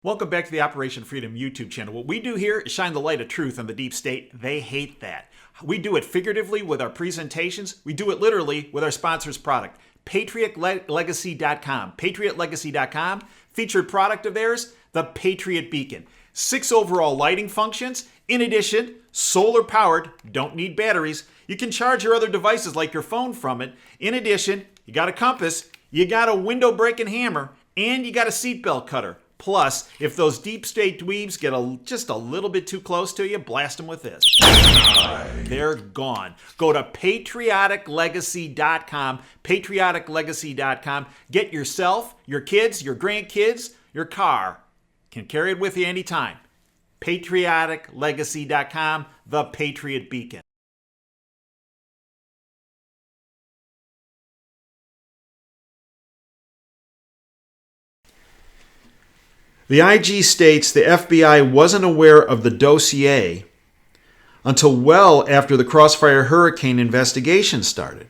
Welcome back to the Operation Freedom YouTube channel. What we do here is shine the light of truth on the deep state. They hate that. We do it figuratively with our presentations. We do it literally with our sponsor's product, PatriotLegacy.com. PatriotLegacy.com, featured product of theirs, the Patriot Beacon. 6 overall lighting functions. In addition, solar powered, don't need batteries. You can charge your other devices like your phone from it. In addition, you got a compass, you got a window breaking hammer, and you got a seatbelt cutter. Plus, if those deep state dweebs get just a little bit too close to you, blast them with this. They're gone. Go to patrioticlegacy.com, patrioticlegacy.com. Get yourself, your kids, your grandkids, your car. Can carry it with you anytime. patrioticlegacy.com, the Patriot Beacon. The IG states the FBI wasn't aware of the dossier until well after the Crossfire Hurricane investigation started.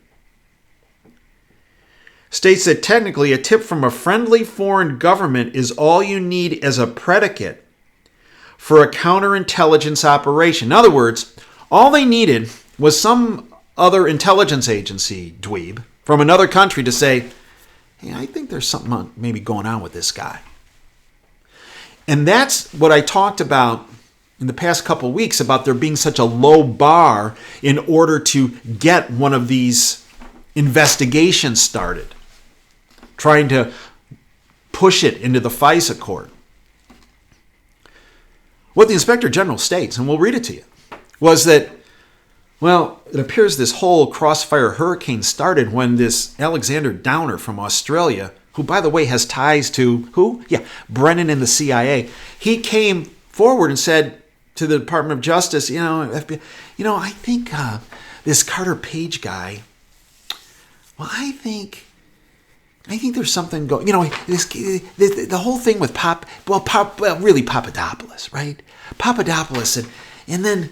States that technically a tip from a friendly foreign government is all you need as a predicate for a counterintelligence operation. In other words, all they needed was some other intelligence agency dweeb from another country to say, hey, I think there's something maybe going on with this guy. And that's what I talked about in the past couple of weeks about there being such a low bar in order to get one of these investigations started, trying to push it into the FISA court. What the Inspector General states, and we'll read it to you, was that, well, it appears this whole Crossfire Hurricane started when this Alexander Downer from Australia, who, by the way, has ties to who? Yeah, Brennan and the CIA. He came forward and said to the Department of Justice, FBI, I think this Carter Page guy, well, I think there's something going. The whole thing with really Papadopoulos, right? Papadopoulos, and then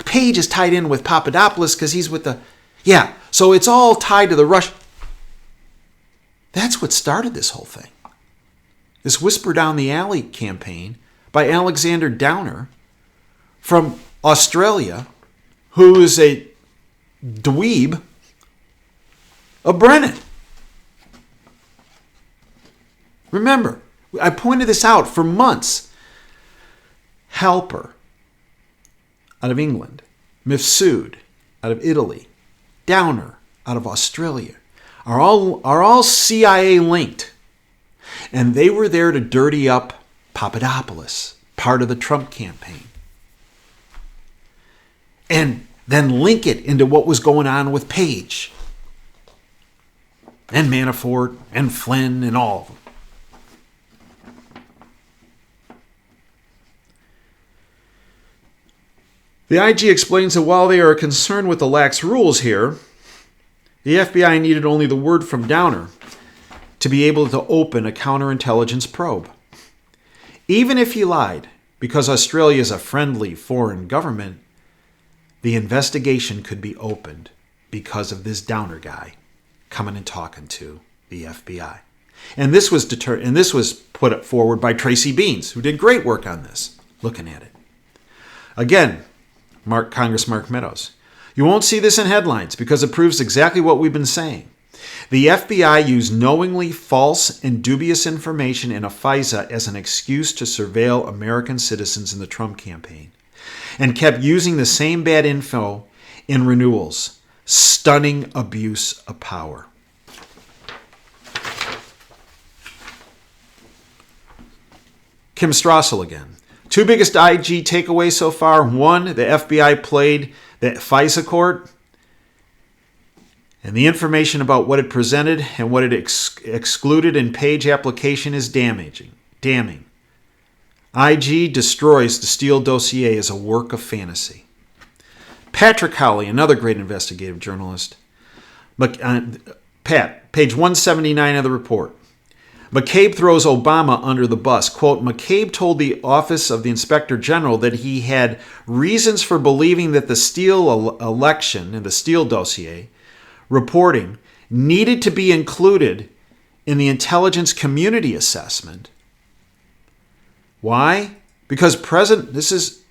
Page is tied in with Papadopoulos because he's with the, yeah. So it's all tied to the Russian. That's what started this whole thing. This Whisper Down the Alley campaign by Alexander Downer from Australia, who is a dweeb of Brennan. Remember, I pointed this out for months. Halper out of England, Mifsud out of Italy, Downer out of Australia, are all CIA linked. And they were there to dirty up Papadopoulos, part of the Trump campaign. And then link it into what was going on with Page and Manafort and Flynn and all of them. The IG explains that while they are concerned with the lax rules here, the FBI needed only the word from Downer to be able to open a counterintelligence probe. Even if he lied, because Australia is a friendly foreign government, the investigation could be opened because of this Downer guy coming and talking to the FBI. And this was put forward by Tracy Beans, who did great work on this, looking at it. Again, Congress Mark Meadows. You won't see this in headlines because it proves exactly what we've been saying. The FBI used knowingly false and dubious information in a FISA as an excuse to surveil American citizens in the Trump campaign and kept using the same bad info in renewals. Stunning abuse of power. Kim Strassel again. 2 biggest IG takeaways so far. 1, the FBI played the FISA court, and the information about what it presented and what it excluded in Page application is damning. IG destroys the Steele dossier as a work of fantasy. Patrick Howley, another great investigative journalist. Page 179 of the report. McCabe throws Obama under the bus. Quote, McCabe told the Office of the Inspector General that he had reasons for believing that the Steele election and the Steele dossier reporting needed to be included in the intelligence community assessment Why? Because this is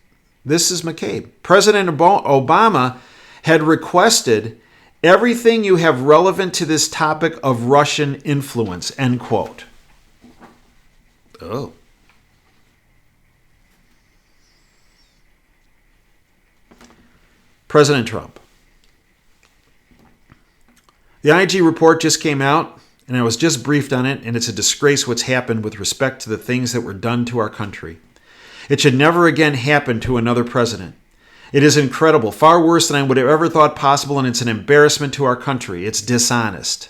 McCabe. President Obama had requested everything you have relevant to this topic of Russian influence, end quote. Oh. President Trump. The IG report just came out, and I was just briefed on it, and it's a disgrace what's happened with respect to the things that were done to our country. It should never again happen to another president. It is incredible, far worse than I would have ever thought possible, and it's an embarrassment to our country. It's dishonest.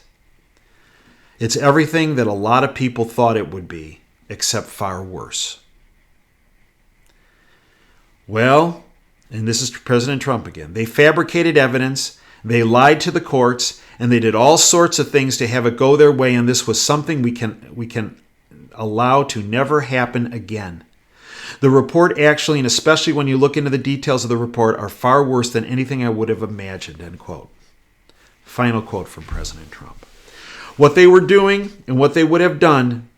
It's everything that a lot of people thought it would be, except far worse. Well, and this is President Trump again, they fabricated evidence, they lied to the courts, and they did all sorts of things to have it go their way, and this was something we can allow to never happen again. The report actually, and especially when you look into the details of the report, are far worse than anything I would have imagined, end quote. Final quote from President Trump. What they were doing and what they would have done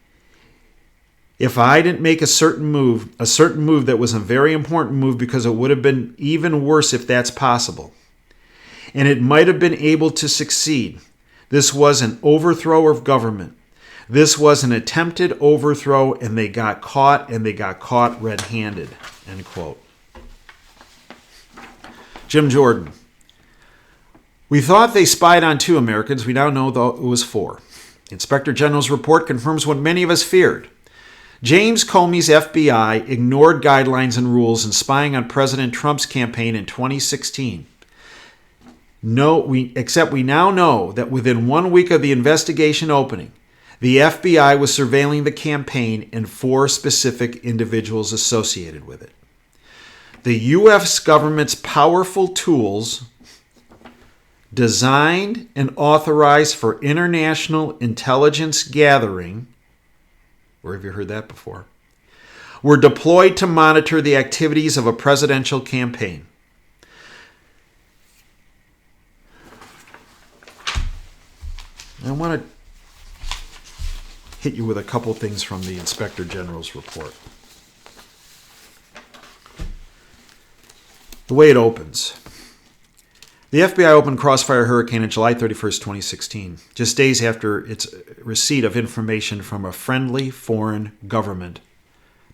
if I didn't make a certain move that was a very important move, because it would have been even worse if that's possible. And it might have been able to succeed. This was an overthrow of government. This was an attempted overthrow, and they got caught red-handed, end quote. Jim Jordan. We thought they spied on 2 Americans. We now know it was 4. The Inspector General's report confirms what many of us feared. James Comey's FBI ignored guidelines and rules in spying on President Trump's campaign in 2016. Except we now know that within 1 week of the investigation opening, the FBI was surveilling the campaign and 4 specific individuals associated with it. The U.S. government's powerful tools, designed and authorized for international intelligence gathering, where have you heard that before, were deployed to monitor the activities of a presidential campaign. I want to hit you with a couple things from the Inspector General's report. The way it opens. The FBI opened Crossfire Hurricane on July 31st, 2016, just days after its receipt of information from a friendly foreign government.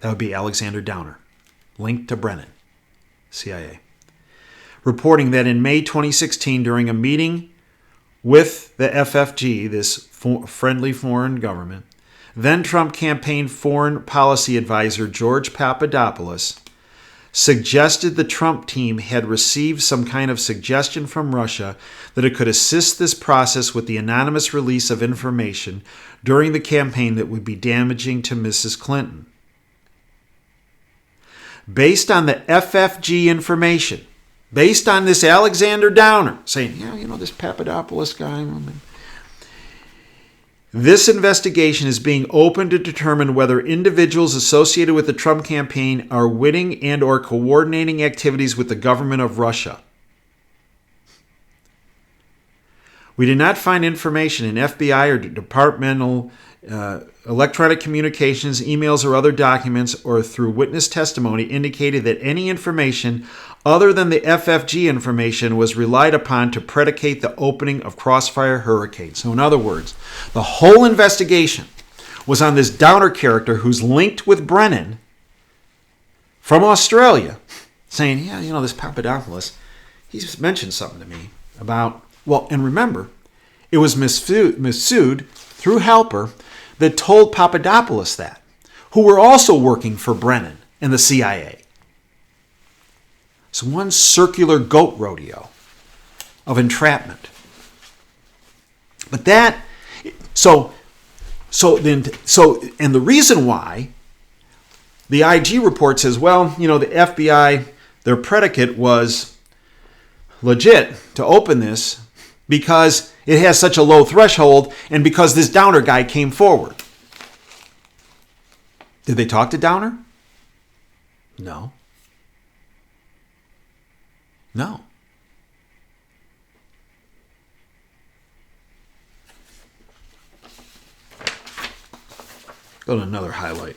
That would be Alexander Downer, linked to Brennan, CIA, reporting that in May 2016, during a meeting with the FFG, this friendly foreign government, then Trump campaign foreign policy advisor George Papadopoulos suggested the Trump team had received some kind of suggestion from Russia that it could assist this process with the anonymous release of information during the campaign that would be damaging to Mrs. Clinton. Based on the FFG information, based on this Alexander Downer saying, this Papadopoulos guy, this investigation is being opened to determine whether individuals associated with the Trump campaign are winning and or coordinating activities with the government of Russia. We did not find information in FBI or departmental electronic communications, emails, or other documents, or through witness testimony indicated that any information other than the FFG information was relied upon to predicate the opening of Crossfire Hurricane. So in other words, the whole investigation was on this Downer character who's linked with Brennan from Australia, saying, this Papadopoulos, he's mentioned something to me about, and remember, it was Miss Sood, through Halper, that told Papadopoulos that, who were also working for Brennan and the CIA. It's one circular goat rodeo of entrapment. But and the reason why the IG report says, the FBI, their predicate was legit to open this because it has such a low threshold and because this Downer guy came forward. Did they talk to Downer? No. Go to another highlight.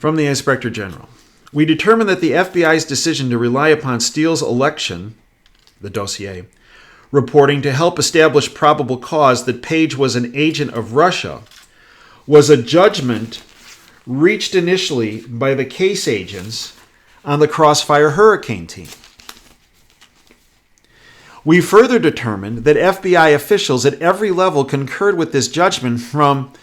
From the Inspector General. We determined that the FBI's decision to rely upon Steele's election, the dossier, reporting to help establish probable cause that Page was an agent of Russia was a judgment reached initially by the case agents on the Crossfire Hurricane team. We further determined that FBI officials at every level concurred with this judgment, from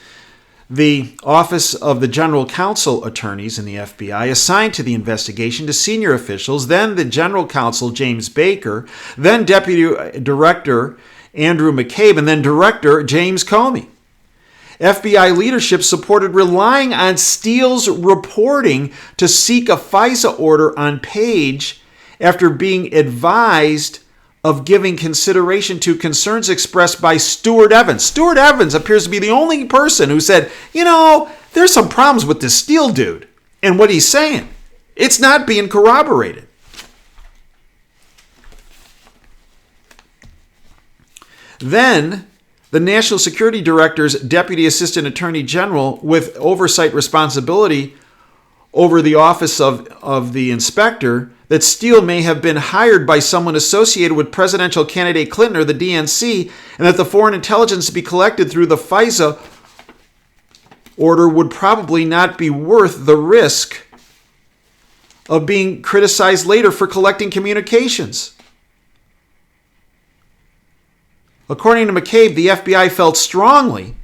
the Office of the General Counsel attorneys in the FBI assigned to the investigation to senior officials, then the General Counsel James Baker, then Deputy Director Andrew McCabe, and then Director James Comey. FBI leadership supported relying on Steele's reporting to seek a FISA order on Page after being advised of giving consideration to concerns expressed by Stuart Evans. Stuart Evans appears to be the only person who said, there's some problems with this Steele dude and what he's saying. It's not being corroborated. Then, the National Security Director's Deputy Assistant Attorney General with oversight responsibility over the Office of the Inspector, that Steele may have been hired by someone associated with presidential candidate Clinton or the DNC, and that the foreign intelligence to be collected through the FISA order would probably not be worth the risk of being criticized later for collecting communications. According to McCabe, the FBI felt strongly,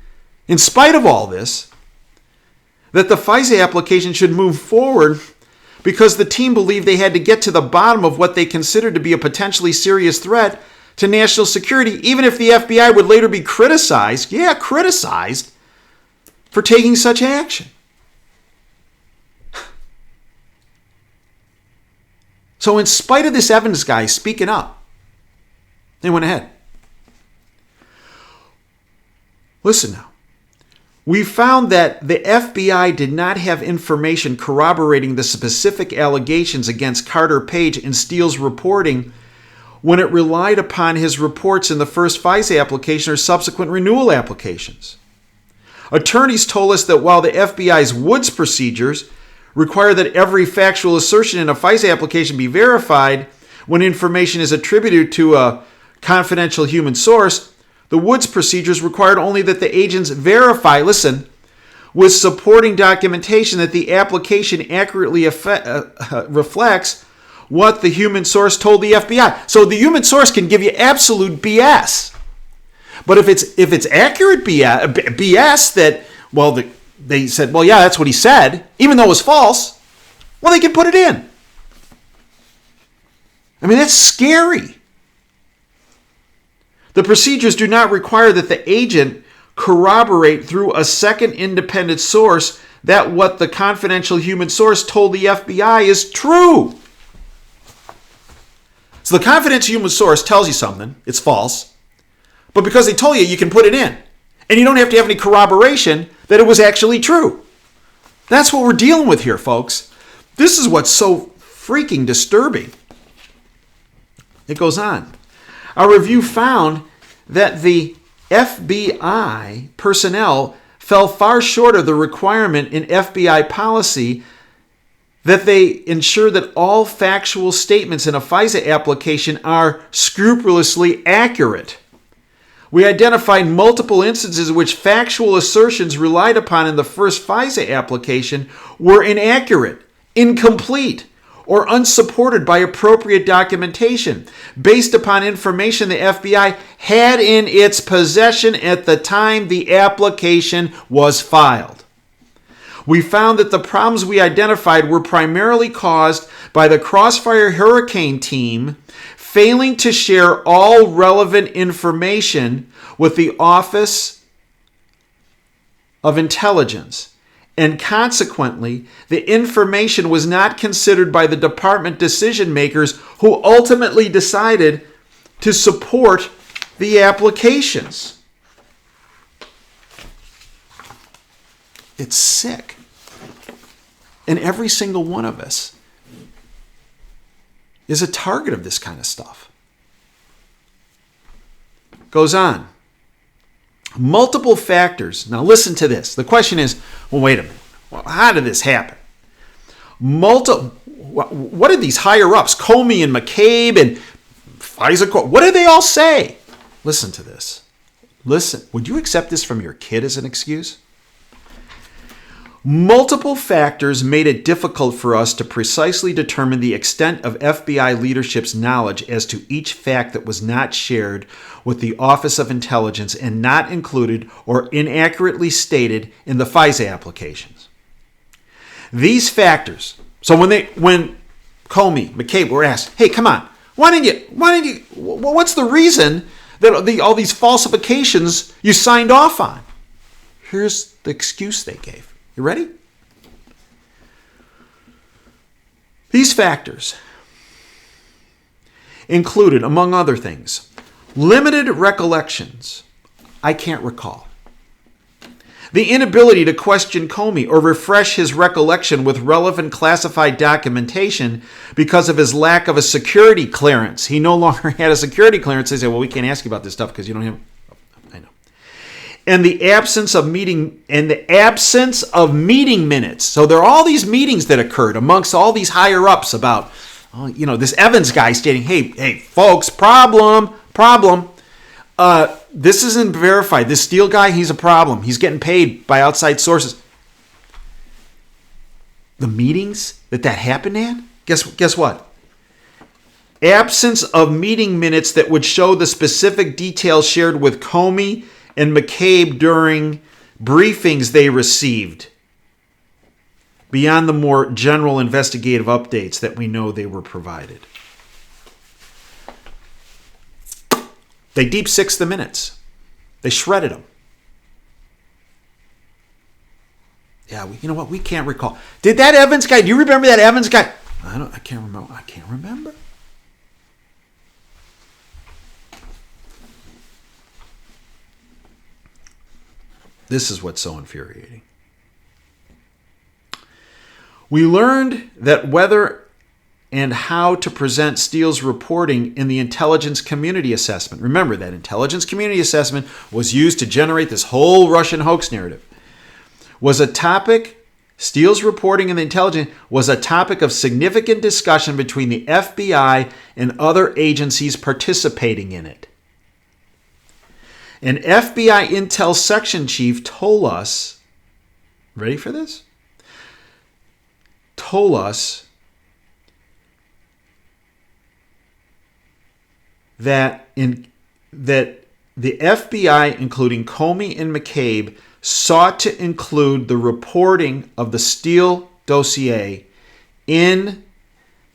in spite of all this, that the FISA application should move forward because the team believed they had to get to the bottom of what they considered to be a potentially serious threat to national security, even if the FBI would later be criticized for taking such action. So in spite of this Evans guy speaking up, they went ahead. Listen now. We found that the FBI did not have information corroborating the specific allegations against Carter Page in Steele's reporting when it relied upon his reports in the first FISA application or subsequent renewal applications. Attorneys told us that while the FBI's Woods procedures require that every factual assertion in a FISA application be verified when information is attributed to a confidential human source, the Woods procedures required only that the agents verify, with supporting documentation that the application accurately reflects what the human source told the FBI. So the human source can give you absolute BS. But if it's accurate BS that, they said, that's what he said, even though it was false, they can put it in. I mean, that's scary. The procedures do not require that the agent corroborate through a second independent source that what the confidential human source told the FBI is true. So the confidential human source tells you something, it's false, but because they told you, you can put it in. And you don't have to have any corroboration that it was actually true. That's what we're dealing with here, folks. This is what's so freaking disturbing. It goes on. Our review found that the FBI personnel fell far short of the requirement in FBI policy that they ensure that all factual statements in a FISA application are scrupulously accurate. We identified multiple instances in which factual assertions relied upon in the first FISA application were inaccurate, incomplete, or unsupported by appropriate documentation based upon information the FBI had in its possession at the time the application was filed. We found that the problems we identified were primarily caused by the Crossfire Hurricane team failing to share all relevant information with the Office of Intelligence, and consequently, the information was not considered by the department decision makers who ultimately decided to support the applications. It's sick. And every single one of us is a target of this kind of stuff. Goes on. Multiple factors. Now listen to this. The question is, wait a minute. Well, how did this happen? What did these higher-ups, Comey and McCabe and FISA, what did they all say? Listen to this. Listen, would you accept this from your kid as an excuse? Multiple factors made it difficult for us to precisely determine the extent of FBI leadership's knowledge as to each fact that was not shared with the Office of Intelligence and not included or inaccurately stated in the FISA applications. These factors, so when Comey, McCabe were asked, hey, come on, what's the reason that all these falsifications you signed off on? Here's the excuse they gave. You ready? These factors included, among other things, limited recollections. I can't recall. The inability to question Comey or refresh his recollection with relevant classified documentation because of his lack of a security clearance. He no longer had a security clearance. They said, well, we can't ask you about this stuff because you don't have. I know. And the absence of meeting minutes. So there are all these meetings that occurred amongst all these higher ups about, this Evans guy stating, hey, folks, problem. This isn't verified. This Steele guy, he's a problem. He's getting paid by outside sources. The meetings that happened at? Guess what? Absence of meeting minutes that would show the specific details shared with Comey and McCabe during briefings they received, beyond the more general investigative updates that we know they were provided. They deep sixed the minutes. They shredded them. Yeah, you know what? We can't recall. Did that Evans guy? Do you remember that Evans guy? I can't remember. I can't remember. This is what's so infuriating. We learned that whether and how to present Steele's reporting in the intelligence community assessment. Remember, that intelligence community assessment was used to generate this whole Russian hoax narrative. Steele's reporting in the intelligence was a topic of significant discussion between the FBI and other agencies participating in it. An FBI Intel section chief told us, ready for this? Told us that the FBI, including Comey and McCabe, sought to include the reporting of the Steele dossier in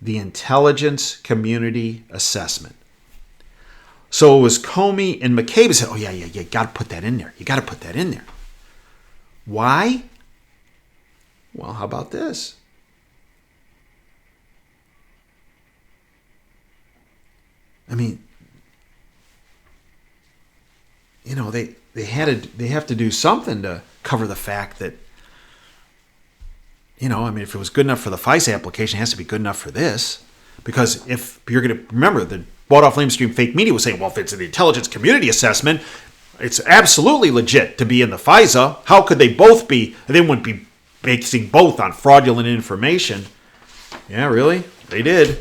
the intelligence community assessment. So it was Comey and McCabe who said, oh, yeah, you got to put that in there. You got to put that in there. Why? Well, how about this? I mean, they have to do something to cover the fact that, if it was good enough for the FISA application, it has to be good enough for this. Because if you're going to remember, the bought off lamestream fake media was saying, well, if it's in the intelligence community assessment, it's absolutely legit to be in the FISA. How could they both be? They wouldn't be basing both on fraudulent information. Yeah, really? They did.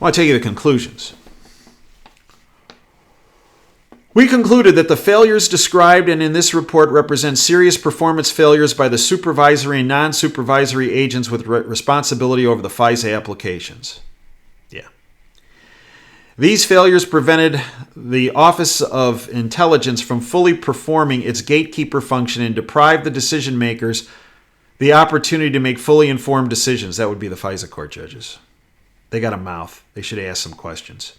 I want to tell you the conclusions. We concluded that the failures described and in this report represent serious performance failures by the supervisory and non-supervisory agents with responsibility over the FISA applications. Yeah. These failures prevented the Office of Intelligence from fully performing its gatekeeper function and deprived the decision makers the opportunity to make fully informed decisions. That would be the FISA court judges. They got a mouth. They should ask some questions.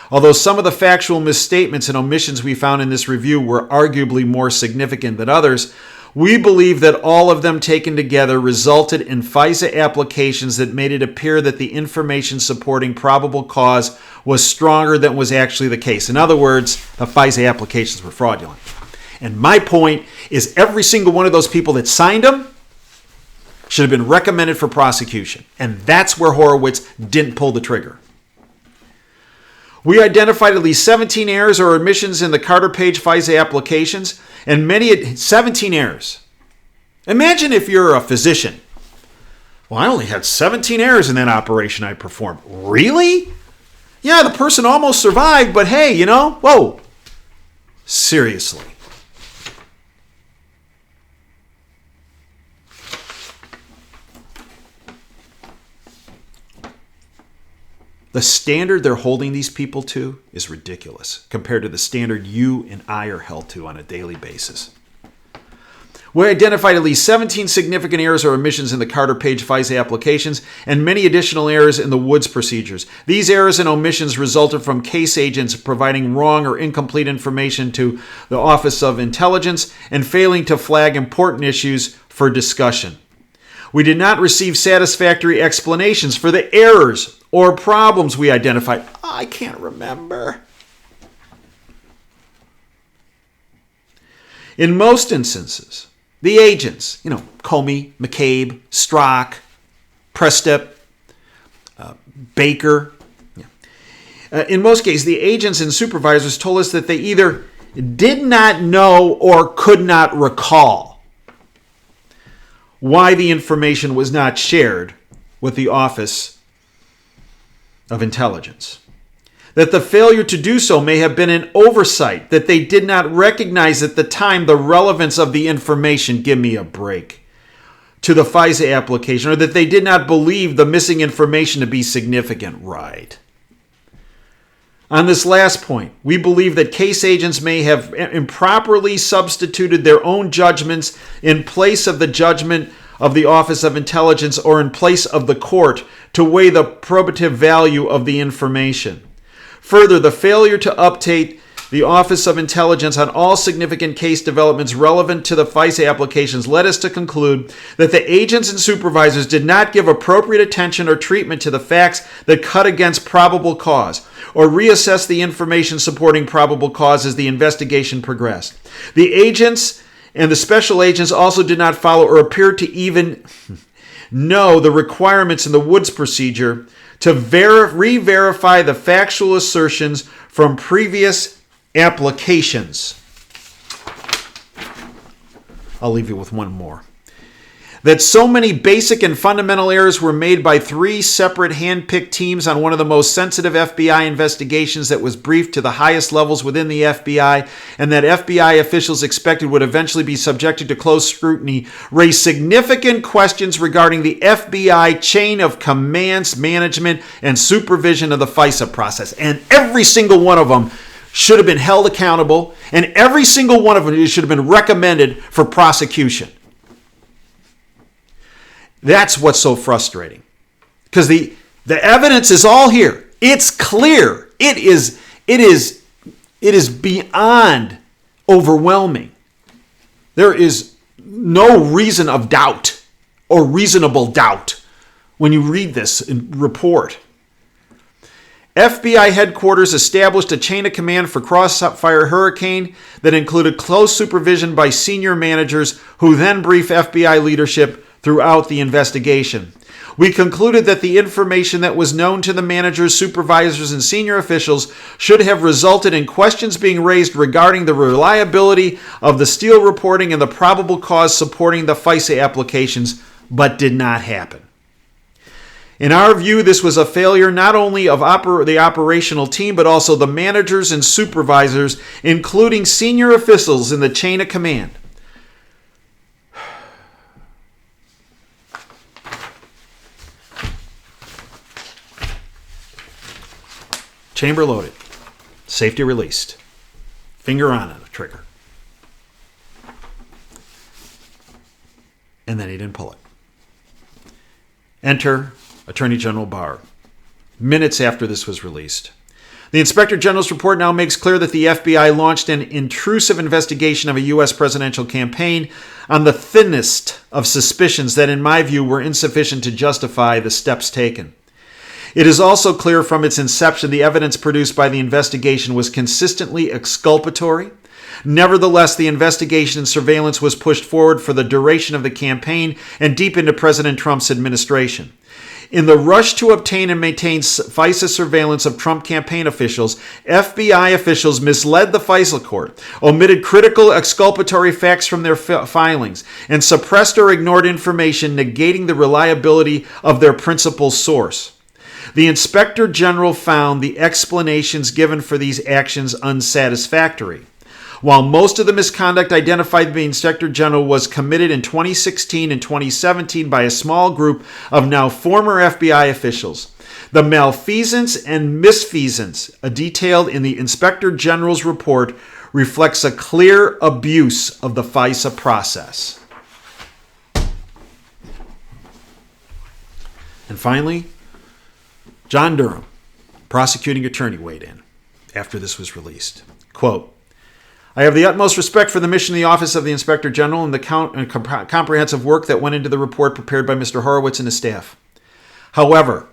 Although some of the factual misstatements and omissions we found in this review were arguably more significant than others, we believe that all of them taken together resulted in FISA applications that made it appear that the information supporting probable cause was stronger than was actually the case. In other words, the FISA applications were fraudulent. And my point is every single one of those people that signed them should have been recommended for prosecution. And that's where Horowitz didn't pull the trigger. We identified at least 17 errors or omissions in the Carter Page FISA applications, and 17 errors. Imagine if you're a physician. Well, I only had 17 errors in that operation I performed. Really? Yeah, the person almost survived, but hey, whoa. Seriously. The standard they're holding these people to is ridiculous compared to the standard you and I are held to on a daily basis. We identified at least 17 significant errors or omissions in the Carter Page FISA applications and many additional errors in the Woods procedures. These errors and omissions resulted from case agents providing wrong or incomplete information to the Office of Intelligence and failing to flag important issues for discussion. We did not receive satisfactory explanations for the errors or problems we identified. I can't remember. In most instances, the agents, Comey, McCabe, Strzok, Prestep, Baker. In most cases, the agents and supervisors told us that they either did not know or could not recall why the information was not shared with the Office of Intelligence. That the failure to do so may have been an oversight, that they did not recognize at the time the relevance of the information, give me a break, to the FISA application, or that they did not believe the missing information to be significant. Right. On this last point, we believe that case agents may have improperly substituted their own judgments in place of the judgment of the Office of Intelligence or in place of the court to weigh the probative value of the information. Further, the failure to update the Office of Intelligence on all significant case developments relevant to the FISA applications led us to conclude that the agents and supervisors did not give appropriate attention or treatment to the facts that cut against probable cause, or reassess the information supporting probable cause as the investigation progressed. The agents and the special agents also did not follow or appear to even know the requirements in the Woods procedure to re-verify the factual assertions from previous applications. I'll leave you with one more. That so many basic and fundamental errors were made by 3 separate hand-picked teams on one of the most sensitive FBI investigations that was briefed to the highest levels within the FBI, and that FBI officials expected would eventually be subjected to close scrutiny, raised significant questions regarding the FBI chain of commands, management, and supervision of the FISA process. And every single one of them should have been held accountable, and every single one of them should have been recommended for prosecution. That's what's so frustrating. Because the evidence is all here. It's clear. It is beyond overwhelming. There is no reason of doubt or reasonable doubt when you read this report. FBI headquarters established a chain of command for Crossfire Hurricane that included close supervision by senior managers who then brief FBI leadership throughout the investigation. We concluded that the information that was known to the managers, supervisors, and senior officials should have resulted in questions being raised regarding the reliability of the Steele reporting and the probable cause supporting the FISA applications, but did not happen. In our view, this was a failure not only of the operational team, but also the managers and supervisors, including senior officials in the chain of command. Chamber loaded. Safety released. Finger on the trigger. And then he didn't pull it. Enter Attorney General Barr. Minutes after this was released. The Inspector General's report now makes clear that the FBI launched an intrusive investigation of a U.S. presidential campaign on the thinnest of suspicions that, in my view, were insufficient to justify the steps taken. It is also clear from its inception the evidence produced by the investigation was consistently exculpatory. Nevertheless, the investigation and surveillance was pushed forward for the duration of the campaign and deep into President Trump's administration. In the rush to obtain and maintain FISA surveillance of Trump campaign officials, FBI officials misled the FISA court, omitted critical exculpatory facts from their filings, and suppressed or ignored information negating the reliability of their principal source. The Inspector General found the explanations given for these actions unsatisfactory. While most of the misconduct identified by the Inspector General was committed in 2016 and 2017 by a small group of now former FBI officials, the malfeasance and misfeasance detailed in the Inspector General's report reflects a clear abuse of the FISA process. And finally, John Durham, prosecuting attorney, weighed in after this was released. Quote, I have the utmost respect for the mission of the Office of the Inspector General and the comprehensive work that went into the report prepared by Mr. Horowitz and his staff. However,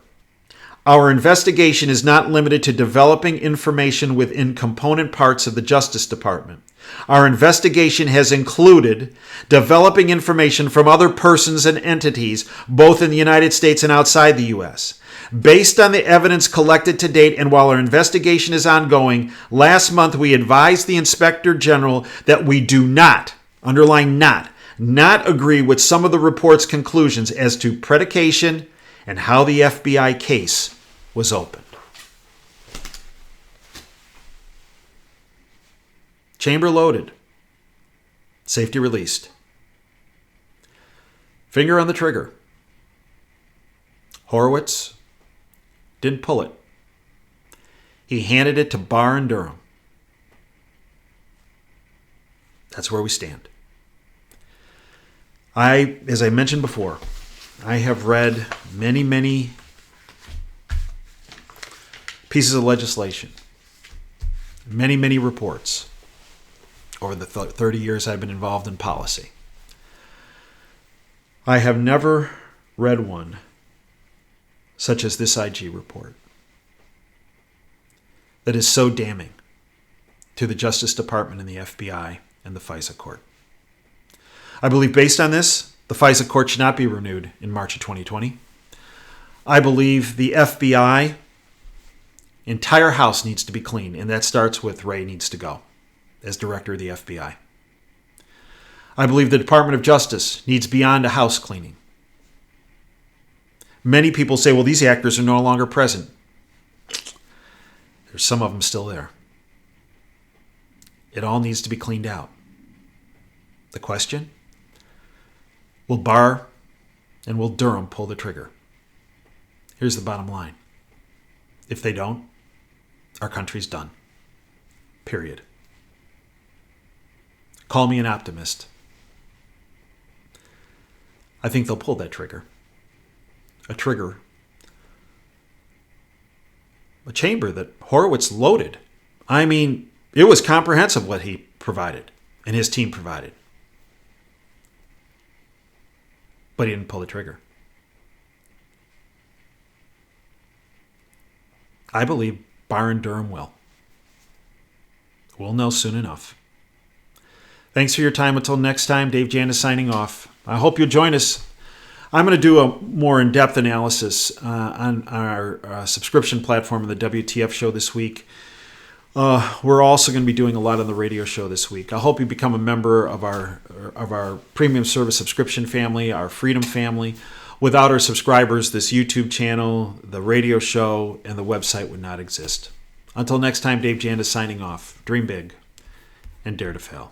our investigation is not limited to developing information within component parts of the Justice Department. Our investigation has included developing information from other persons and entities, both in the United States and outside the U.S. Based on the evidence collected to date, and while our investigation is ongoing, last month we advised the Inspector General that we do not, underline not agree with some of the report's conclusions as to predication and how the FBI case was opened. Chamber loaded. Safety released. Finger on the trigger. Horowitz didn't pull it. He handed it to Barr and Durham. That's where we stand. As I mentioned before, I have read many pieces of legislation, many reports over the 30 years I've been involved in policy. I have never read one such as this IG report that is so damning to the Justice Department and the FBI and the FISA court. I believe based on this, the FISA court should not be renewed in March of 2020. I believe the FBI entire house needs to be clean, and that starts with Wray needs to go as director of the FBI. I believe the Department of Justice needs beyond a house cleaning. Many people say, well, these actors are no longer present. There's some of them still there. It all needs to be cleaned out. The question? Will Barr and will Durham pull the trigger? Here's the bottom line. If they don't, our country's done. Period. Call me an optimist. I think they'll pull that trigger. A chamber that Horowitz loaded. I mean, it was comprehensive what he provided and his team provided. But he didn't pull the trigger. I believe Barr and Durham will. We'll know soon enough. Thanks for your time. Until next time, Dave Janis signing off. I hope you'll join us. I'm going to do a more in-depth analysis on our subscription platform of the WTF show this week. We're also going to be doing a lot on the radio show this week. I hope you become a member of our premium service subscription family, our Freedom family. Without our subscribers, this YouTube channel, the radio show, and the website would not exist. Until next time, Dave Janis signing off. Dream big and dare to fail.